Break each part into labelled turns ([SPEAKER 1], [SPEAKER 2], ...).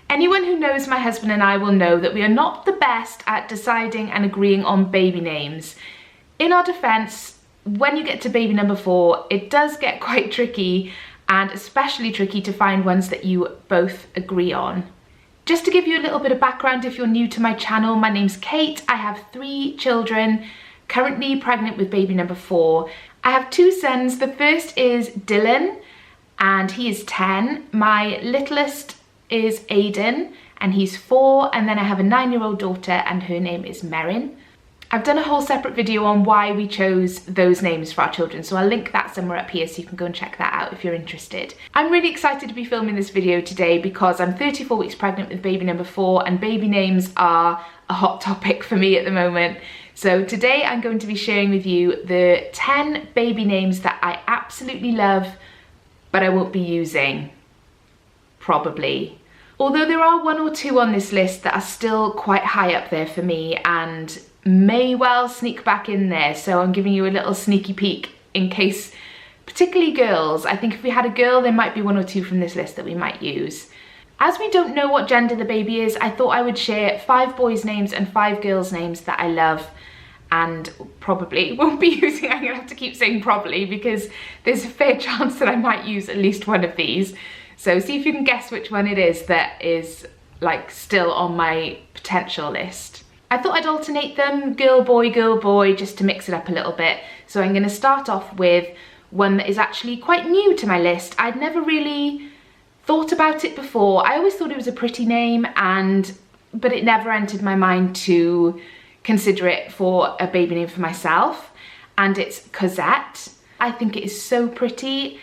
[SPEAKER 1] Anyone who knows my husband and I will know that we are not the best at deciding and agreeing on baby names. In our defense, when you get to baby number 4, it does get quite tricky, and especially tricky to find ones that you both agree on. Just to give you a little bit of background if you're new to my channel, my name's Kate. I have 3 children, currently pregnant with baby number 4. I have 2 sons. The first is Dylan, and he is 10. My littlest is Aiden, and he's 4, and then I have a 9-year-old daughter, and her name is Merrin. I've done a whole separate video on why we chose those names for our children, so I'll link that somewhere up here so you can go and check that out if you're interested. I'm really excited to be filming this video today because I'm 34 weeks pregnant with baby number 4, and baby names are a hot topic for me at the moment. So today I'm going to be sharing with you the 10 baby names that I absolutely love, but I won't be using. Probably. Although there are 1 or 2 on this list that are still quite high up there for me and may well sneak back in there, so I'm giving you a little sneaky peek in case, particularly girls. I think if we had a girl, there might be 1 or 2 from this list that we might use. As we don't know what gender the baby is, I thought I would share 5 boys' names and 5 girls' names that I love and probably won't be using. I'm gonna have to keep saying probably because there's a fair chance that I might use at least one of these. So see if you can guess which one it is that is like still on my potential list. I thought I'd alternate them, girl, boy, just to mix it up a little bit. So I'm gonna start off with one that is actually quite new to my list. I'd never really thought about it before. I always thought it was a pretty name, but it never entered my mind to consider it for a baby name for myself, and it's Cosette. I think it is so pretty.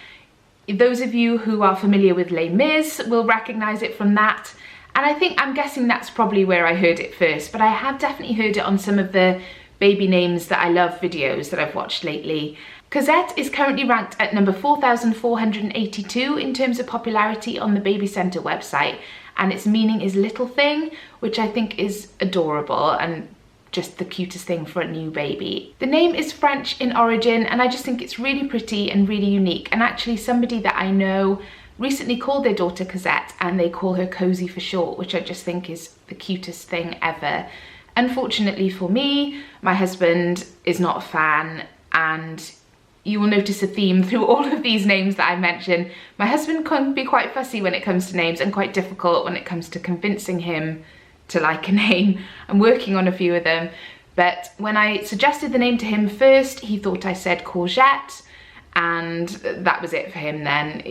[SPEAKER 1] Those of you who are familiar with Les Mis will recognise it from that, and I'm guessing that's probably where I heard it first, but I have definitely heard it on some of the baby names that I love videos that I've watched lately. Cosette is currently ranked at number 4,482 in terms of popularity on the Baby Centre website, and its meaning is little thing, which I think is adorable and just the cutest thing for a new baby. The name is French in origin, and I just think it's really pretty and really unique, and actually somebody that I know recently called their daughter Cosette, and they call her Cozy for short, which I just think is the cutest thing ever. Unfortunately for me, my husband is not a fan, and you will notice a theme through all of these names that I mention. My husband can be quite fussy when it comes to names and quite difficult when it comes to convincing him to like a name. I'm working on a few of them, but when I suggested the name to him first, he thought I said courgette, and that was it for him then.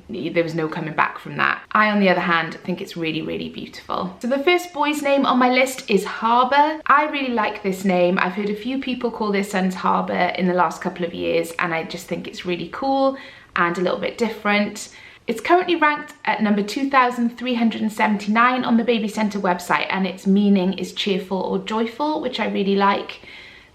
[SPEAKER 1] There was no coming back from that. I, on the other hand, think it's really, really beautiful. So the first boy's name on my list is Harbour. I really like this name. I've heard a few people call their sons Harbour in the last couple of years, and I just think it's really cool and a little bit different. It's currently ranked at number 2,379 on the Baby Centre website, and its meaning is cheerful or joyful, which I really like.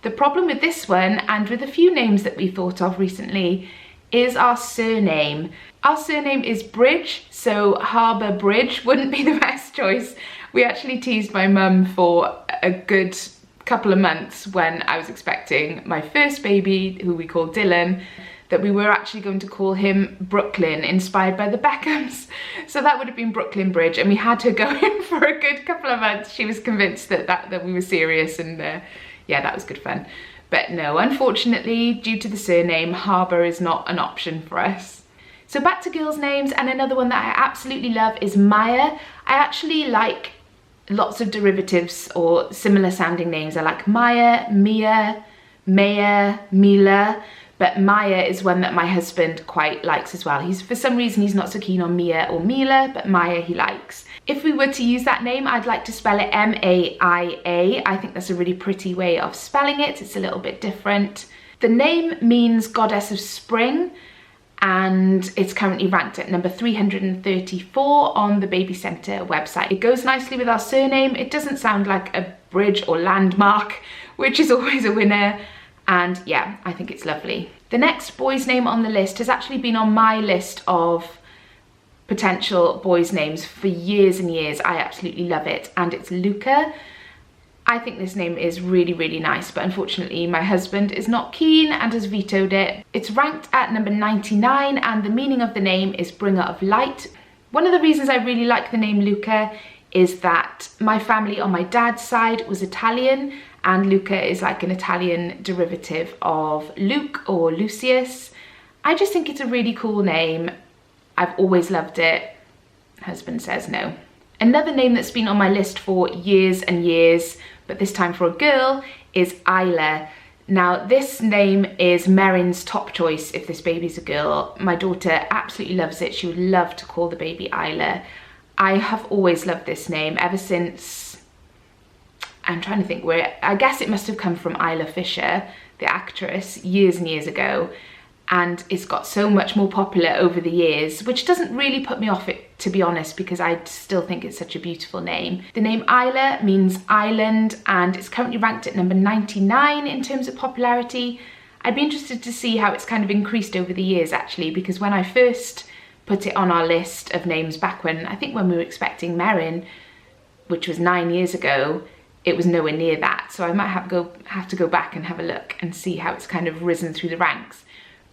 [SPEAKER 1] The problem with this one, and with a few names that we thought of recently, is our surname. Our surname is Bridge, so Harbour Bridge wouldn't be the best choice. We actually teased my mum for a good couple of months when I was expecting my first baby, who we called Dylan, that we were actually going to call him Brooklyn, inspired by the Beckhams. So that would have been Brooklyn Bridge, and we had her going for a good couple of months. She was convinced that we were serious, and yeah, that was good fun. But no, unfortunately, due to the surname, Harbour is not an option for us. So back to girls' names, and another one that I absolutely love is Maya. I actually like lots of derivatives or similar sounding names. I like Maya, Mia, Maya, Mila, but Maya is one that my husband quite likes as well. For some reason, he's not so keen on Mia or Mila, but Maya he likes. If we were to use that name, I'd like to spell it M-A-I-A. I think that's a really pretty way of spelling it. It's a little bit different. The name means goddess of spring, and it's currently ranked at number 334 on the Baby Centre website. It goes nicely with our surname. It doesn't sound like a bridge or landmark, which is always a winner. And yeah, I think it's lovely. The next boy's name on the list has actually been on my list of potential boys' names for years and years. I absolutely love it, and it's Luca. I think this name is really, really nice, but unfortunately my husband is not keen and has vetoed it. It's ranked at number 99, and the meaning of the name is bringer of light. One of the reasons I really like the name Luca is that my family on my dad's side was Italian, and Luca is like an Italian derivative of Luke or Lucius. I just think it's a really cool name. I've always loved it. Husband says no. Another name that's been on my list for years and years, but this time for a girl, is Isla. Now, this name is Merrin's top choice if this baby's a girl. My daughter absolutely loves it. She would love to call the baby Isla. I have always loved this name ever since, I'm trying to think where, I guess it must have come from Isla Fisher, the actress, years and years ago. And it's got so much more popular over the years, which doesn't really put me off it, to be honest, because I still think it's such a beautiful name. The name Isla means island, and it's currently ranked at number 99 in terms of popularity. I'd be interested to see how it's kind of increased over the years, actually, because when I first put it on our list of names back when, I think when we were expecting Merrin, which was 9 years ago, it was nowhere near that. So I might have to go back and have a look and see how it's kind of risen through the ranks.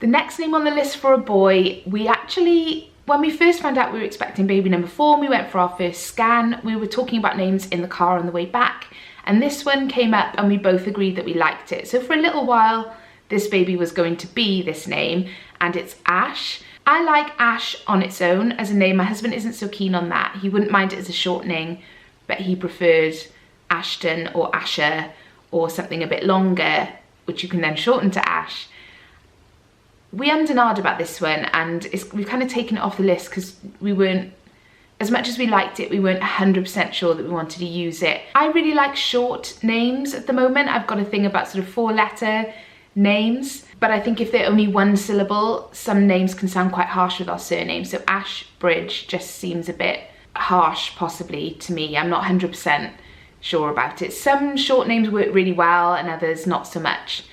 [SPEAKER 1] The next name on the list for a boy, we actually, when we first found out we were expecting baby number 4 and we went for our first scan, we were talking about names in the car on the way back, and this one came up and we both agreed that we liked it. So for a little while, this baby was going to be this name, and it's Ash. I like Ash on its own as a name. My husband isn't so keen on that. He wouldn't mind it as a shortening, but he preferred Ashton or Asher or something a bit longer, which you can then shorten to Ash. We ummed and ahed about this one, and we've kind of taken it off the list because we weren't, as much as we liked it, we weren't 100% sure that we wanted to use it. I really like short names at the moment. I've got a thing about sort of 4-letter names, but I think if they're only 1 syllable, some names can sound quite harsh with our surname. So Ashbridge just seems a bit harsh, possibly, to me. I'm not 100% sure about it. Some short names work really well and others not so much.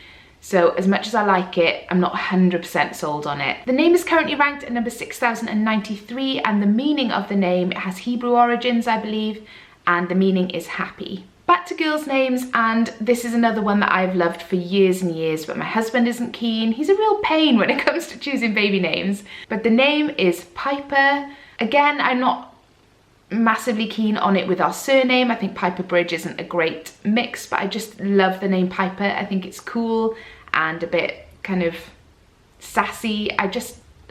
[SPEAKER 1] So as much as I like it, I'm not 100% sold on it. The name is currently ranked at number 6,093, and the meaning of the name, it has Hebrew origins, I believe, and the meaning is happy. Back to girls' names, and this is another one that I've loved for years and years, but my husband isn't keen. He's a real pain when it comes to choosing baby names. But the name is Piper. Again, I'm not massively keen on it with our surname. I think Piper Bridge isn't a great mix, but I just love the name Piper. I think it's cool and a bit kind of sassy. I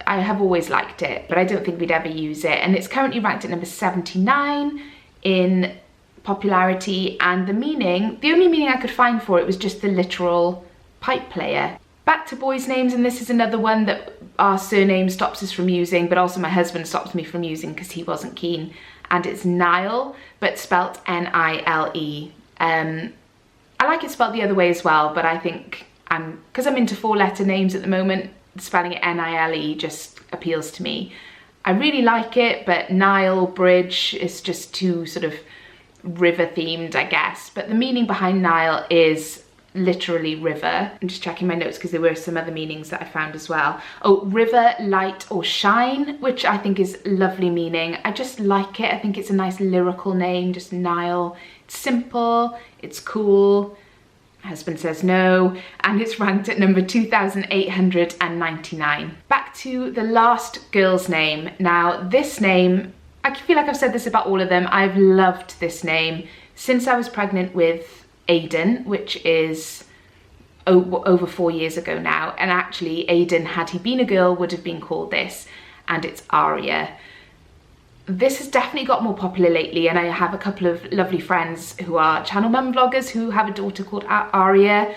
[SPEAKER 1] have always liked it, but I don't think we'd ever use it. And it's currently ranked at number 79 in popularity, and the only meaning I could find for it was just the literal pipe player. Back to boys' names, and this is another one that our surname stops us from using, but also my husband stops me from using because he wasn't keen, and it's Nile, but spelt N-I-L-E. I like it spelt the other way as well, but I think because I'm into 4-letter names at the moment, spelling it N-I-L-E just appeals to me. I really like it, but Nile, Bridge is just too sort of river themed, I guess. But the meaning behind Nile is literally river. I'm just checking my notes because there were some other meanings that I found as well. Oh, river, light or shine, which I think is lovely meaning. I just like it. I think it's a nice lyrical name, just Nile. It's simple, it's cool. My husband says no, and it's ranked at number 2,899. Back to the last girl's name. Now, this name, I feel like I've said this about all of them. I've loved this name since I was pregnant with Aiden, which is over 4 years ago now. And actually, Aiden, had he been a girl, would have been called this, and it's Aria. This has definitely got more popular lately, and I have a couple of lovely friends who are channel mum vloggers who have a daughter called Aria.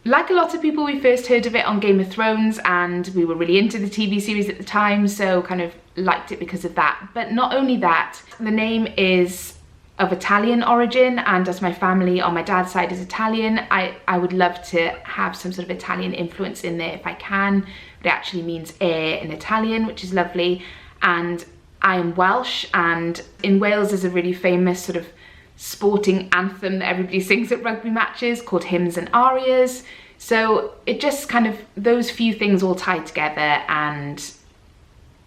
[SPEAKER 1] Like a lot of people, we first heard of it on Game of Thrones, and we were really into the TV series at the time, so kind of liked it because of that. But not only that, the name is of Italian origin, and as my family on my dad's side is Italian, I would love to have some sort of Italian influence in there if I can. But it actually means air in Italian, which is lovely. And I am Welsh, and in Wales there's a really famous sort of sporting anthem that everybody sings at rugby matches called Hymns and Arias. So it just kind of, those few things all tied together, and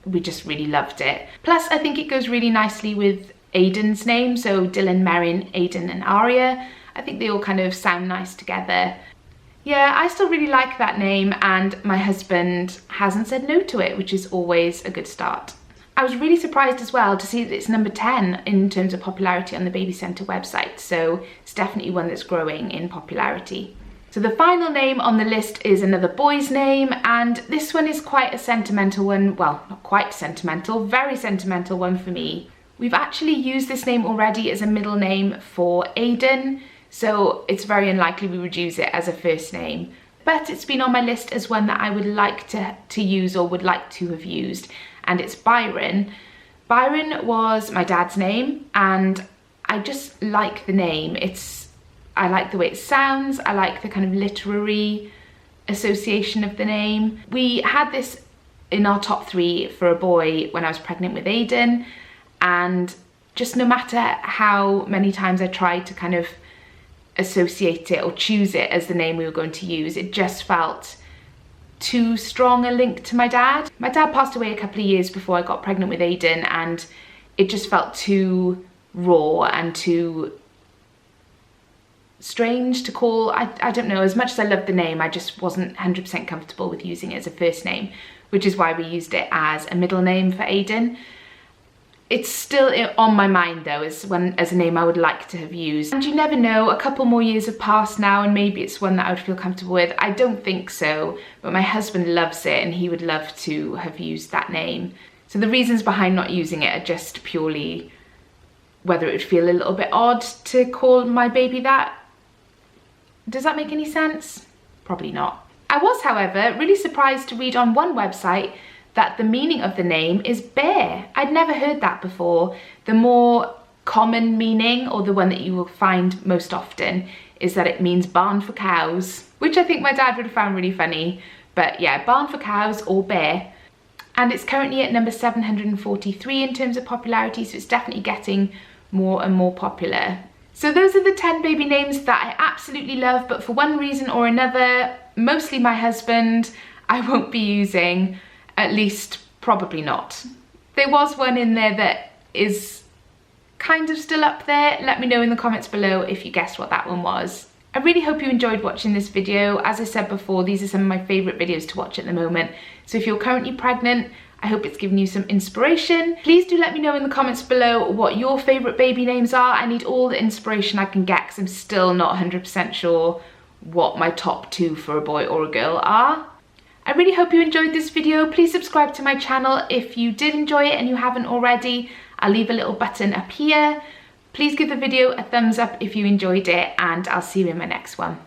[SPEAKER 1] we just really loved it. Plus I think it goes really nicely with Aiden's name, so Dylan, Merrin, Aiden and Aria. I think they all kind of sound nice together. Yeah, I still really like that name, and my husband hasn't said no to it, which is always a good start. I was really surprised as well to see that it's number 10 in terms of popularity on the Baby Centre website, so it's definitely one that's growing in popularity. So the final name on the list is another boy's name, and this one is quite a sentimental one. Well, not quite sentimental, very sentimental one for me. We've actually used this name already as a middle name for Aiden, so it's very unlikely we would use it as a first name. But it's been on my list as one that I would like to use or would like to have used, and it's Byron. Byron was my dad's name, and I just like the name. I like the way it sounds, I like the kind of literary association of the name. We had this in our top 3 for a boy when I was pregnant with Aiden, and just no matter how many times I tried to kind of associate it or choose it as the name we were going to use, it just felt too strong a link to my dad. My dad passed away a couple of years before I got pregnant with Aiden, and it just felt too raw and too strange to call. I don't know, as much as I loved the name, I just wasn't 100% comfortable with using it as a first name, which is why we used it as a middle name for Aiden. It's still on my mind though as a name I would like to have used. And you never know, a couple more years have passed now and maybe it's one that I would feel comfortable with. I don't think so, but my husband loves it and he would love to have used that name. So the reasons behind not using it are just purely whether it would feel a little bit odd to call my baby that. Does that make any sense? Probably not. I was, however, really surprised to read on one website that the meaning of the name is bear. I'd never heard that before. The more common meaning, or the one that you will find most often, is that it means barn for cows, which I think my dad would have found really funny. But yeah, barn for cows or bear. And it's currently at number 743 in terms of popularity, so it's definitely getting more and more popular. So those are the 10 baby names that I absolutely love, but for one reason or another, mostly my husband, I won't be using, at least probably not. There was one in there that is kind of still up there. Let me know in the comments below if you guessed what that one was. I really hope you enjoyed watching this video. As I said before, these are some of my favourite videos to watch at the moment. So if you're currently pregnant, I hope it's given you some inspiration. Please do let me know in the comments below what your favourite baby names are. I need all the inspiration I can get because I'm still not 100% sure what my top 2 for a boy or a girl are. I really hope you enjoyed this video. Please subscribe to my channel if you did enjoy it and you haven't already. I'll leave a little button up here. Please give the video a thumbs up if you enjoyed it, and I'll see you in my next one.